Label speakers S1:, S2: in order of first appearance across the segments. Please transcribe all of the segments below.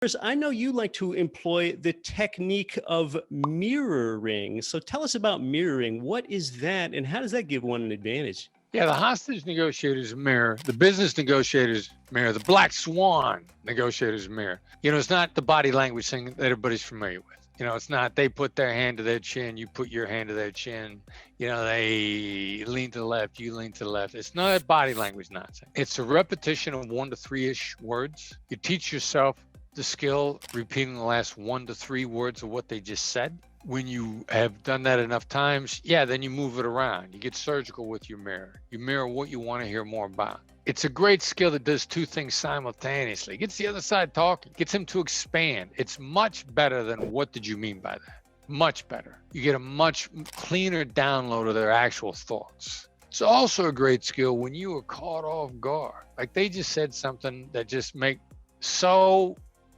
S1: Chris, I know you like to employ the technique of mirroring. So tell us about mirroring. What is that, and how does that give one an advantage?
S2: Yeah, the hostage negotiators mirror, the business negotiators mirror, the black swan negotiators mirror. It's not the body language thing that everybody's familiar with. It's not they put their hand to their chin, you put your hand to their chin. They lean to the left, you lean to the left. It's not body language nonsense. It's a repetition of 1 to 3-ish words. You teach yourself the skill repeating the last 1 to 3 words of what they just said. When you have done that enough times, then you move it around. You get surgical with your mirror. You mirror what you want to hear more about. It's a great skill that does 2 things simultaneously. Gets the other side talking, gets them to expand. It's much better than what did you mean by that? Much better. You get a much cleaner download of their actual thoughts. It's also a great skill when you are caught off guard. Like they just said something that just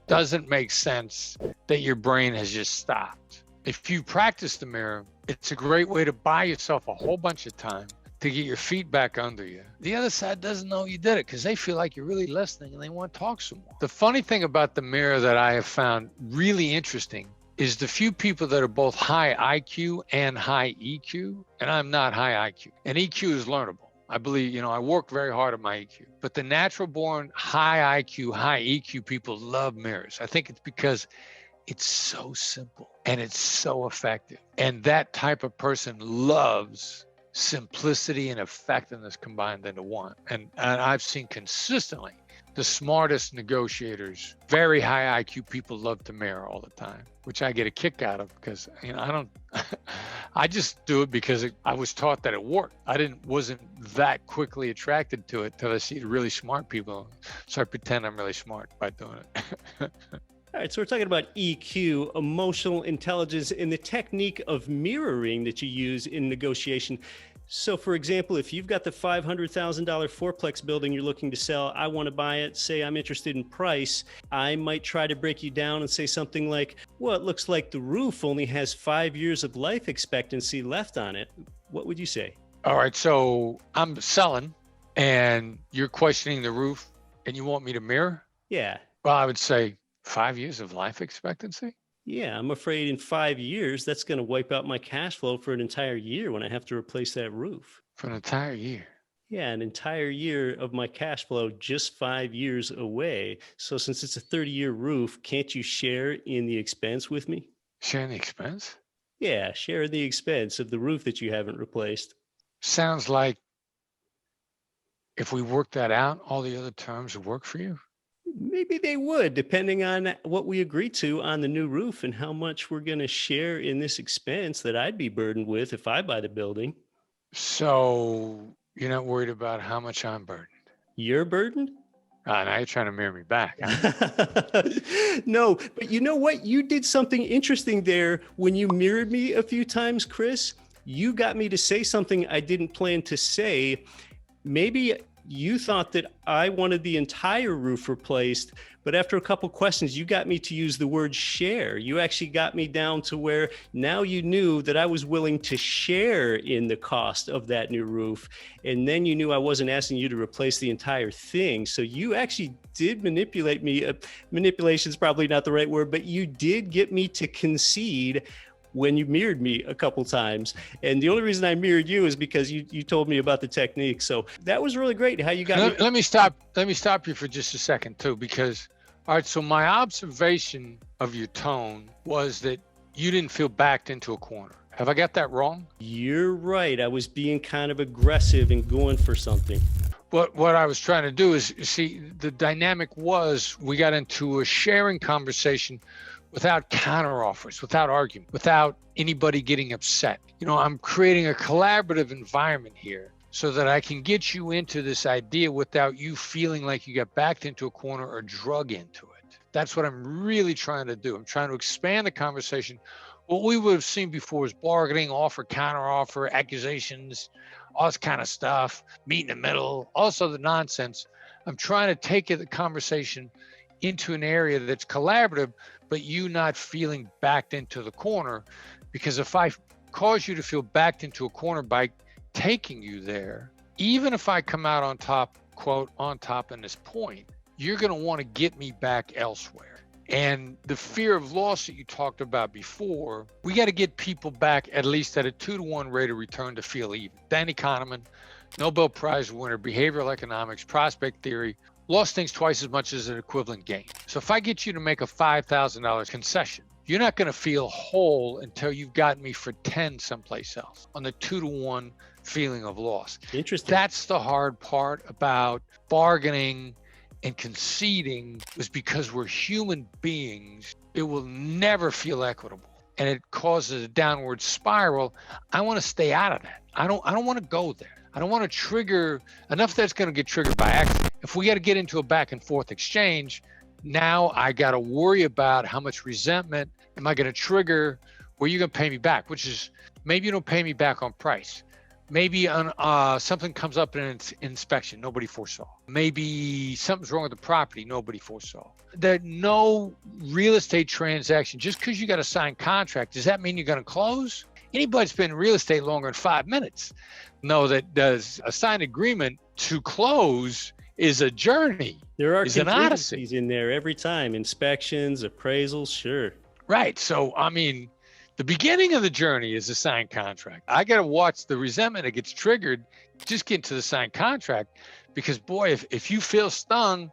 S2: doesn't make sense that your brain has just stopped. If you practice the mirror, it's a great way to buy yourself a whole bunch of time to get your feet back under you. The other side doesn't know you did it because they feel like you're really listening and they want to talk some more. The funny thing about the mirror that I have found really interesting is the few people that are both high IQ and high EQ, and I'm not high IQ, and EQ is learnable. I believe, I work very hard at my EQ, but the natural born high IQ, high EQ people love mirrors. I think it's because it's so simple and it's so effective. And that type of person loves simplicity and effectiveness combined into one. And I've seen consistently the smartest negotiators, very high IQ people love to mirror all the time, which I get a kick out of because, I just do it because I was taught that it worked. Wasn't that quickly attracted to it till I see the really smart people. So I pretend I'm really smart by doing it.
S1: All right, so we're talking about EQ, emotional intelligence, and the technique of mirroring that you use in negotiation. So for example, if you've got the $500,000 fourplex building you're looking to sell, I want to buy it, say I'm interested in price, I might try to break you down and say something like, well, it looks like the roof only has 5 years of life expectancy left on it. What would you say?
S2: All right, so I'm selling and you're questioning the roof and you want me to mirror?
S1: Yeah.
S2: Well, I would say 5 years of life expectancy?
S1: Yeah, I'm afraid in 5 years, that's going to wipe out my cash flow for an entire year when I have to replace that roof.
S2: For an entire year?
S1: Yeah, an entire year of my cash flow, just 5 years away. So since it's a 30-year roof, can't you share in the expense with me?
S2: Share in the expense?
S1: Yeah, share in the expense of the roof that you haven't replaced.
S2: Sounds like if we work that out, all the other terms would work for you?
S1: Maybe they would, depending on what we agree to on the new roof and how much we're going to share in this expense that I'd be burdened with if I buy the building.
S2: So you're not worried about how much I'm burdened?
S1: You're burdened?
S2: Now you're trying to mirror me back. Huh?
S1: No, but you know what? You did something interesting there when you mirrored me a few times, Chris. You got me to say something I didn't plan to say. Maybe you thought that I wanted the entire roof replaced, but after a couple questions, you got me to use the word share. You actually got me down to where now you knew that I was willing to share in the cost of that new roof. And then you knew I wasn't asking you to replace the entire thing. So you actually did manipulate me. Manipulation is probably not the right word, but you did get me to concede when you mirrored me a couple times. And the only reason I mirrored you is because you told me about the technique. So that was really great how you got me.
S2: Let me stop you for just a second too, because, all right, so my observation of your tone was that you didn't feel backed into a corner. Have I got that wrong?
S1: You're right. I was being kind of aggressive and going for something.
S2: What I was trying to do is, see, the dynamic was we got into a sharing conversation without counteroffers, without argument, without anybody getting upset. I'm creating a collaborative environment here so that I can get you into this idea without you feeling like you got backed into a corner or drug into it. That's what I'm really trying to do. I'm trying to expand the conversation. What we would have seen before is bargaining, offer, counteroffer, accusations, all this kind of stuff, meet in the middle, also the nonsense. I'm trying to take the conversation into an area that's collaborative, but you not feeling backed into the corner. Because if I cause you to feel backed into a corner by taking you there, even if I come out on top, quote, on top in this point, you're going to want to get me back elsewhere. And the fear of loss that you talked about before, we got to get people back at least at a 2-to-1 rate of return to feel even. Danny Kahneman, Nobel Prize winner, behavioral economics, prospect theory, loss thinks twice as much as an equivalent gain. So if I get you to make a $5,000 concession, you're not going to feel whole until you've gotten me for 10 someplace else on the 2-to-1 feeling of loss.
S1: Interesting.
S2: That's the hard part about bargaining and conceding, was because we're human beings. It will never feel equitable, and it causes a downward spiral. I want to stay out of that. I don't want to go there. I don't want to trigger enough that's going to get triggered by accident. If we got to get into a back and forth exchange, now I got to worry about how much resentment am I going to trigger, where you're going to pay me back, which is maybe you don't pay me back on price. Maybe on something comes up in an inspection nobody foresaw. Maybe something's wrong with the property nobody foresaw. That no real estate transaction, just because you got a signed contract, does that mean you're going to close? Anybody that's been in real estate longer than 5 minutes know that does a signed agreement to close is a journey.
S1: There are
S2: is an odyssey
S1: contingencies in there every time. Inspections, appraisals, sure.
S2: Right. So, I mean, the beginning of the journey is a signed contract. I got to watch the resentment that gets triggered, just get to the signed contract, because boy, if you feel stung,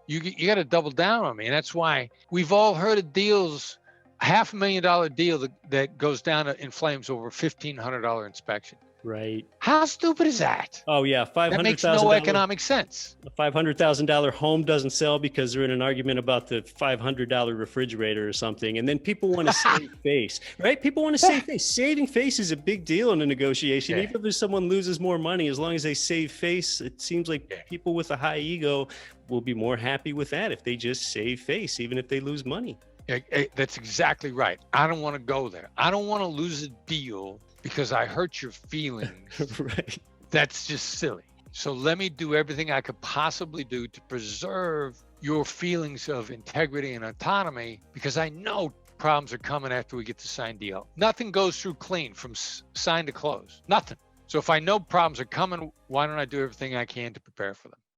S2: you got to double down on me. And that's why we've all heard of deals, $500,000 deal that goes down in flames over $1,500 inspection.
S1: Right.
S2: How stupid is that?
S1: Oh yeah,
S2: That makes no economic sense.
S1: A $500,000 home doesn't sell because they're in an argument about the $500 refrigerator or something, and then people want to save face, right? People want to save face. Saving face is a big deal in a negotiation.
S2: Yeah.
S1: Even if someone loses more money, as long as they save face, it seems like people with a high ego will be more happy with that if they just save face, even if they lose money.
S2: That's exactly right. I don't want to go there. I don't want to lose a deal because I hurt your feelings.
S1: Right.
S2: That's just silly. So let me do everything I could possibly do to preserve your feelings of integrity and autonomy, because I know problems are coming after we get the signed deal. Nothing goes through clean from sign to close. Nothing. So if I know problems are coming, why don't I do everything I can to prepare for them?